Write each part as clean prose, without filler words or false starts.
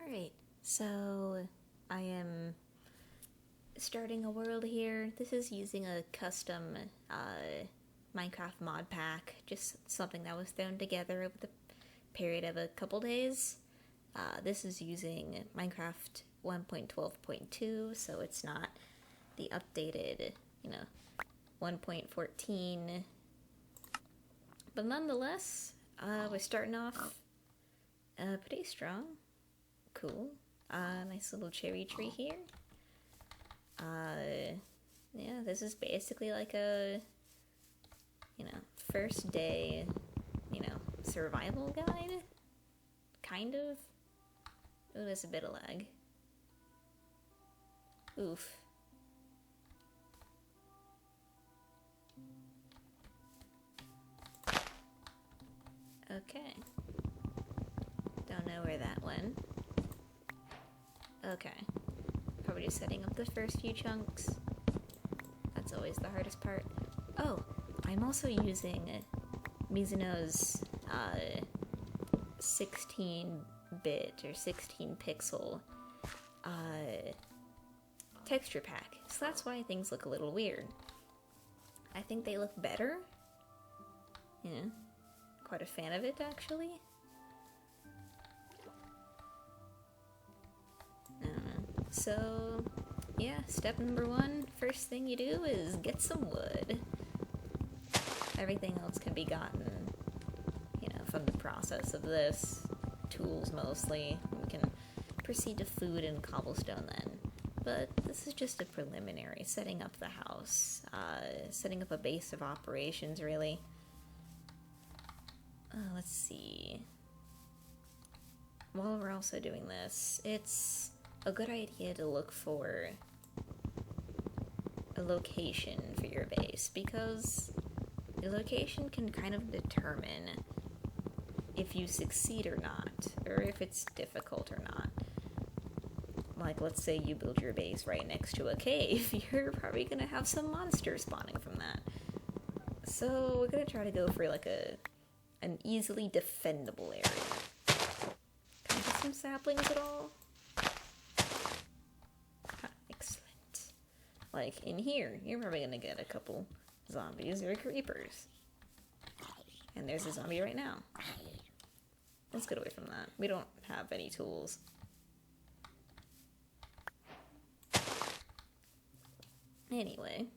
Alright, so I am starting a world here. This is using a custom Minecraft mod pack, just something that was thrown together over the period of a couple days. This is using Minecraft 1.12.2, so it's not the updated, 1.14. But nonetheless, we're starting off pretty strong. Cool. Nice little cherry tree here. Yeah, this is basically like a, first day, survival guide? Kind of. Oh, there's a bit of lag. Oof. Okay. Don't know where that went. Okay. Probably just setting up the first few chunks. That's always the hardest part. Oh, I'm also using Mizuno's 16-bit or 16-pixel texture pack. So that's why things look a little weird. I think they look better. Yeah. Quite a fan of it, actually. So, yeah, step number one, first thing you do is get some wood. Everything else can be gotten, from the process of this. Tools mostly. We can proceed to food and cobblestone then. But this is just a preliminary, setting up the house, setting up a base of operations, really. Let's see. While we're also doing this, it's a good idea to look for a location for your base, because the location can kind of determine if you succeed or not, or if it's difficult or not. Like, let's say you build your base right next to a cave, you're probably gonna have some monsters spawning from that. So we're gonna try to go for like an easily defendable area. Can I get some saplings at all? Excellent. Like, in here, you're probably gonna get a couple zombies or creepers. And there's a zombie right now. Let's get away from that. We don't have any tools. Anyway.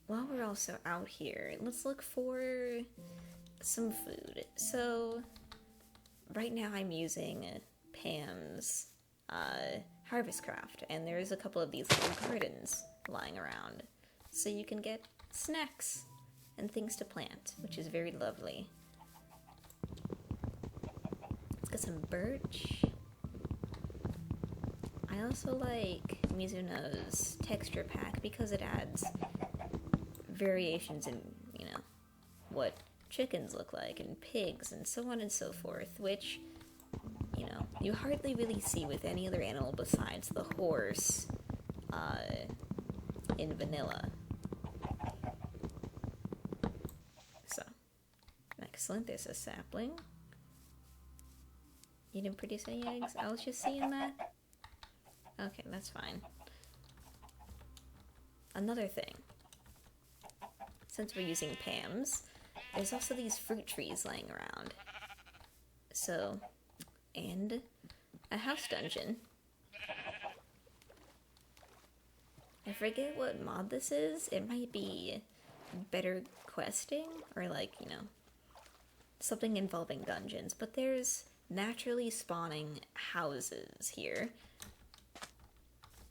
While we're also out here, let's look for some food. So, right now I'm using Pam's Harvest Craft, and there's a couple of these little gardens lying around. So you can get snacks and things to plant, which is very lovely. Let's get some birch. I also like Mizuno's texture pack because it adds variations in, what chickens look like, and pigs, and so on and so forth, which, you hardly really see with any other animal besides the horse, in vanilla. So, excellent, there's a sapling. You didn't produce any eggs? I was just seeing that. Okay, that's fine. Another thing. Since we're using Pam's, there's also these fruit trees lying around. So, and a house dungeon. I forget what mod this is. It might be better questing, or like, something involving dungeons. But there's naturally spawning houses here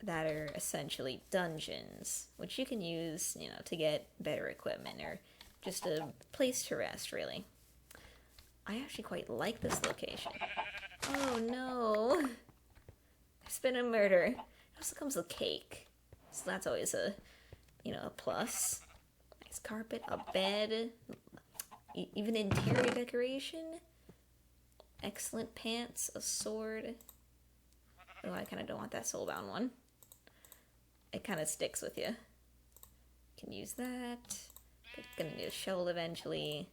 that are essentially dungeons, which you can use, to get better equipment, or just a place to rest, really. I actually quite like this location. Oh no! There's been a murder. It also comes with cake, so that's always a plus. Nice carpet, a bed, even interior decoration. Excellent pants, a sword. Oh, I kind of don't want that soulbound one. It kind of sticks with you. Can use that. Gonna need a shovel eventually.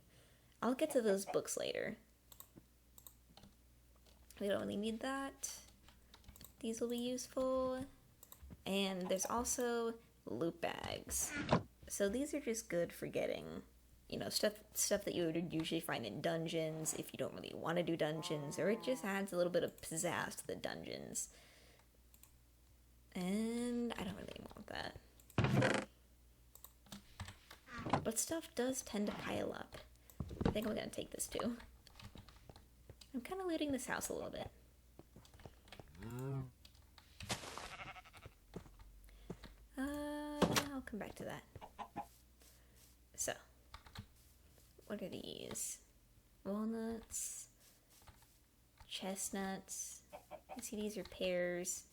I'll get to those books later. We don't really need that. These will be useful. And there's also loot bags. So these are just good for getting, you know, stuff that you would usually find in dungeons if you don't really want to do dungeons, or it just adds a little bit of pizzazz to the dungeons. And I don't really want that. But stuff does tend to pile up. I think I'm gonna take this too. I'm kind of looting this house a little bit. I'll come back to that. So, what are these? Walnuts, chestnuts. I see these are pears.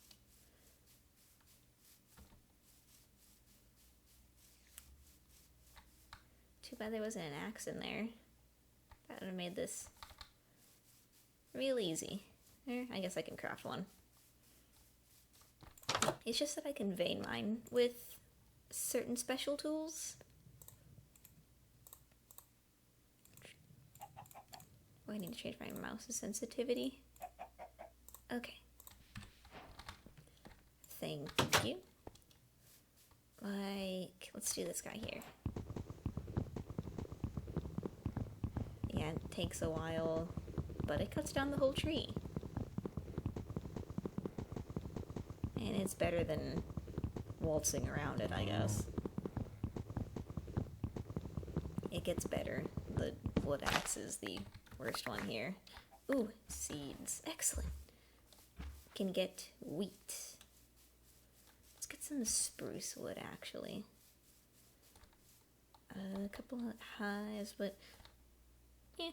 Too bad there wasn't an axe in there. That would have made this real easy. I guess I can craft one. It's just that I can vein mine with certain special tools. Oh, I need to change my mouse's sensitivity. Okay. Thank you. Like, let's do this guy here. Yeah, it takes a while, but it cuts down the whole tree. And it's better than waltzing around it, I guess. It gets better. The wood axe is the worst one here. Ooh, seeds. Excellent. Can get wheat. Let's get some spruce wood, actually. A couple of hives, but yeah.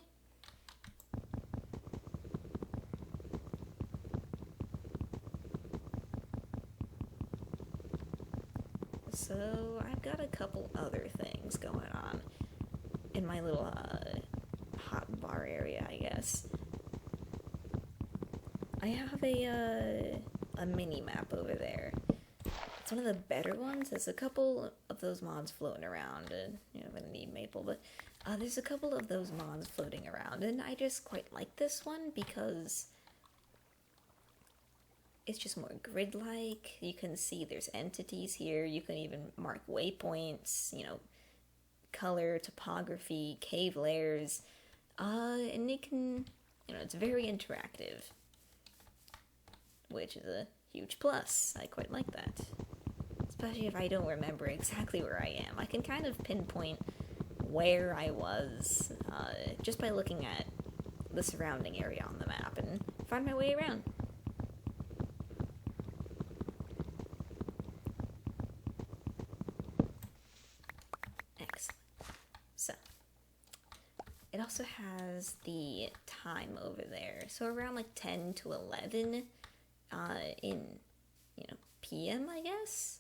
So I've got a couple other things going on in my little hot bar area, I guess. I have a mini map over there. It's one of the better ones. There's a couple of those mods floating around, and you know, I'm gonna need maple, but there's a couple of those mods floating around, and I just quite like this one because it's just more grid-like. You can see there's entities here. You can even mark waypoints, you know, color, topography, cave layers, and it can, you know, it's very interactive, which is a huge plus. I quite like that. Especially if I don't remember exactly where I am. I can kind of pinpoint where I was just by looking at the surrounding area on the map and find my way around. Excellent. So, it also has the time over there. So around like 10 to 11 in, you know, PM, I guess?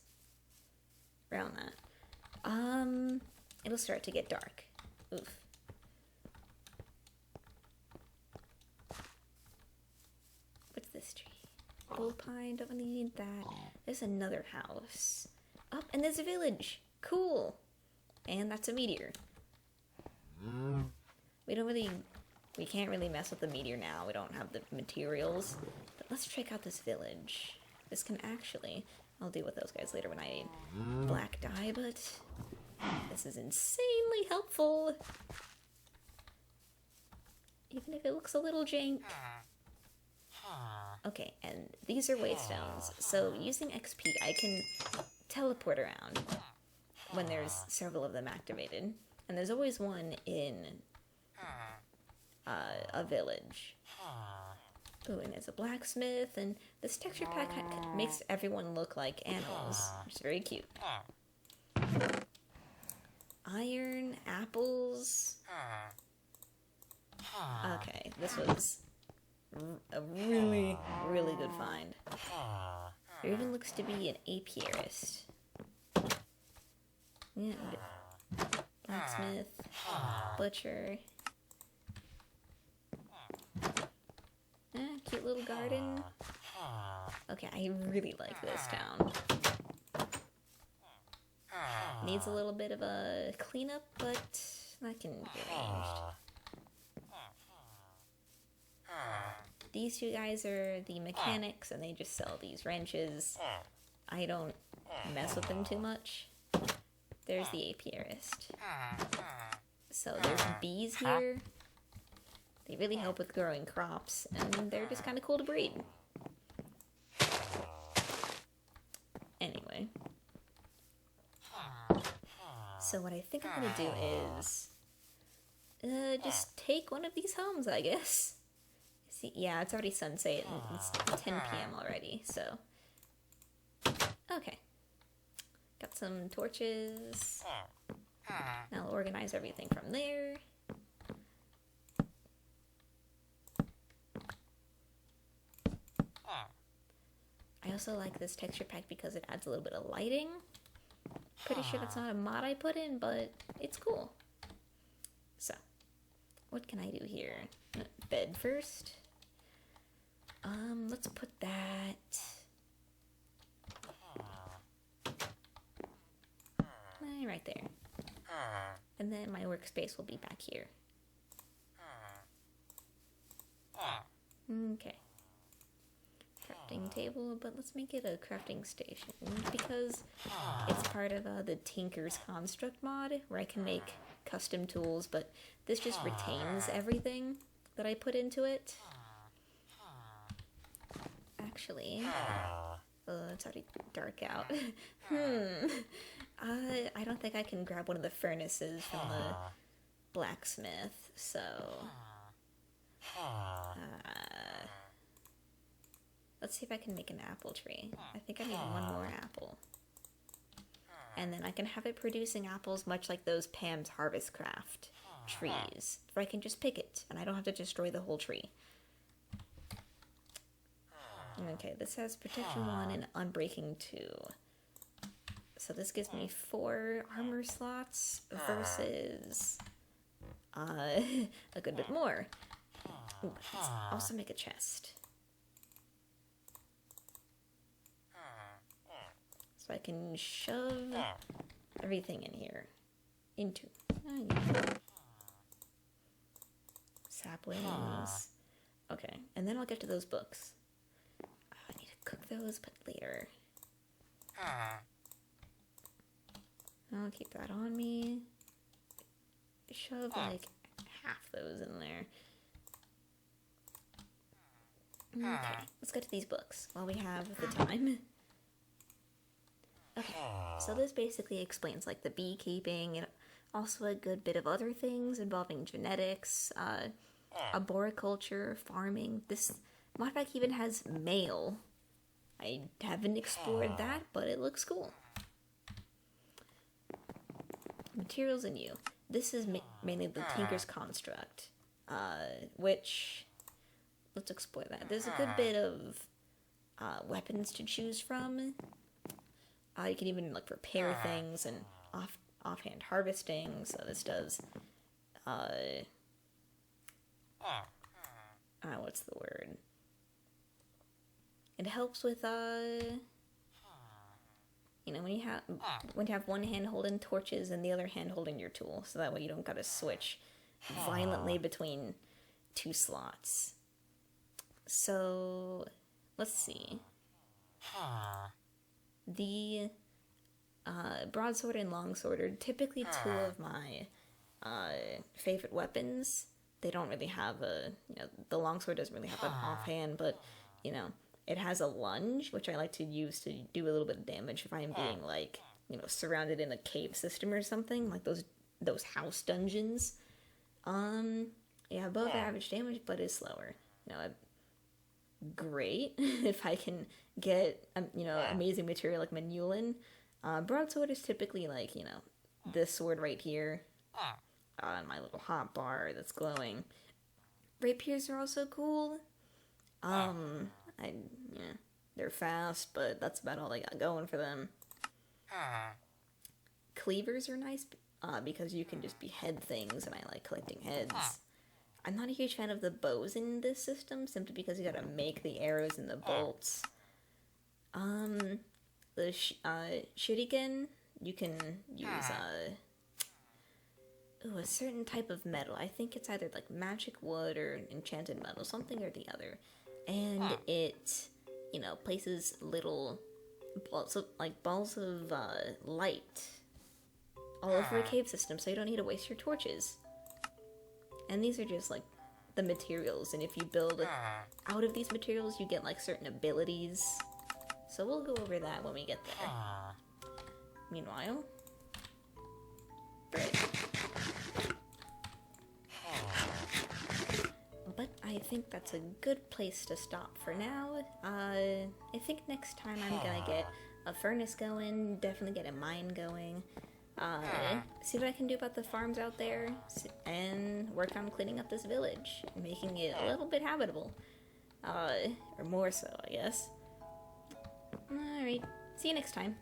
Around that. It'll start to get dark. Oof. What's this tree? Bull pine, don't really need that. There's another house. Oh, and there's a village. Cool. And that's a meteor. We can't really mess with the meteor now. We don't have the materials. But let's check out this village. This can actually, I'll deal with those guys later when I need black dye, but this is insanely helpful. Even if it looks a little jank. Okay, and these are waystones. So using XP, I can teleport around when there's several of them activated. And there's always one in a village. Ooh, and there's a blacksmith, and this texture pack makes everyone look like animals, which is very cute. Iron, apples. Okay, this was a really, really good find. There even looks to be an apiarist. Yeah, blacksmith, butcher. Cute little garden. Okay, I really like this town. Needs a little bit of a cleanup, but that can be arranged. these two guys are the mechanics, and they just sell these wrenches. I don't mess with them too much. There's the apiarist. So there's bees here. They really help with growing crops, and they're just kind of cool to breed. Anyway. So what I think I'm gonna do is just take one of these homes, I guess. See, yeah, it's already sunset and it's 10 p.m. already, so. Okay. Got some torches. I'll organize everything from there. I also like this texture pack because it adds a little bit of lighting. Pretty sure that's not a mod I put in, but it's cool. So, what can I do here? Bed first. Let's put that right there. And then my workspace will be back here. Okay. Crafting table, but let's make it a crafting station because it's part of the Tinker's Construct mod where I can make custom tools, but this just retains everything that I put into it. Actually, it's already dark out. I don't think I can grab one of the furnaces from the blacksmith, so let's see if I can make an apple tree. I think I need one more apple. And then I can have it producing apples much like those Pam's Harvest Craft trees, where I can just pick it, and I don't have to destroy the whole tree. Okay, this has Protection 1 and Unbreaking 2. So this gives me 4 armor slots versus a good bit more. Ooh, let's also make a chest. So I can shove everything in here. Into. Saplings. Okay, and then I'll get to those books. I need to cook those, but later. I'll keep that on me. Shove like half those in there. Okay, let's get to these books while we have the time. Okay, so this basically explains like the beekeeping and also a good bit of other things involving genetics, arboriculture, farming. This mod pack even has mail. I haven't explored that, but it looks cool. Materials and you. This is mainly the Tinker's Construct, which, let's explore that. There's a good bit of weapons to choose from. You can even like repair things and offhand harvesting. So this does, what's the word? It helps with you know, when you have one hand holding torches and the other hand holding your tool, so that way you don't gotta switch violently between 2 slots. So let's see. The broadsword and longsword are typically 2 of my favorite weapons. They don't really have the longsword doesn't really have an offhand, but you know, it has a lunge, which I like to use to do a little bit of damage if I am being like, surrounded in a cave system or something, like those house dungeons. Yeah, above average damage, but is slower. Great if I can get amazing material like Manulin. Broadsword is typically like this sword right here, my little hot bar that's glowing. Rapiers are also cool. They're fast, but that's about all I got going for them. Cleavers are nice because you can just behead things, and I like collecting heads. I'm not a huge fan of the bows in this system, simply because you gotta make the arrows and the bolts. The shuriken, you can use, Ooh, a certain type of metal. I think it's either like magic wood or enchanted metal, something or the other. And it, places little balls of light all over a cave system, so you don't need to waste your torches. And these are just like the materials, and if you build out of these materials, you get like certain abilities. So we'll go over that when we get there. Meanwhile, bread. But I think that's a good place to stop for now. I think next time I'm gonna get a furnace going, definitely get a mine going. See what I can do about the farms out there, and work on cleaning up this village, making it a little bit habitable. Or more so, I guess. Alright, see you next time.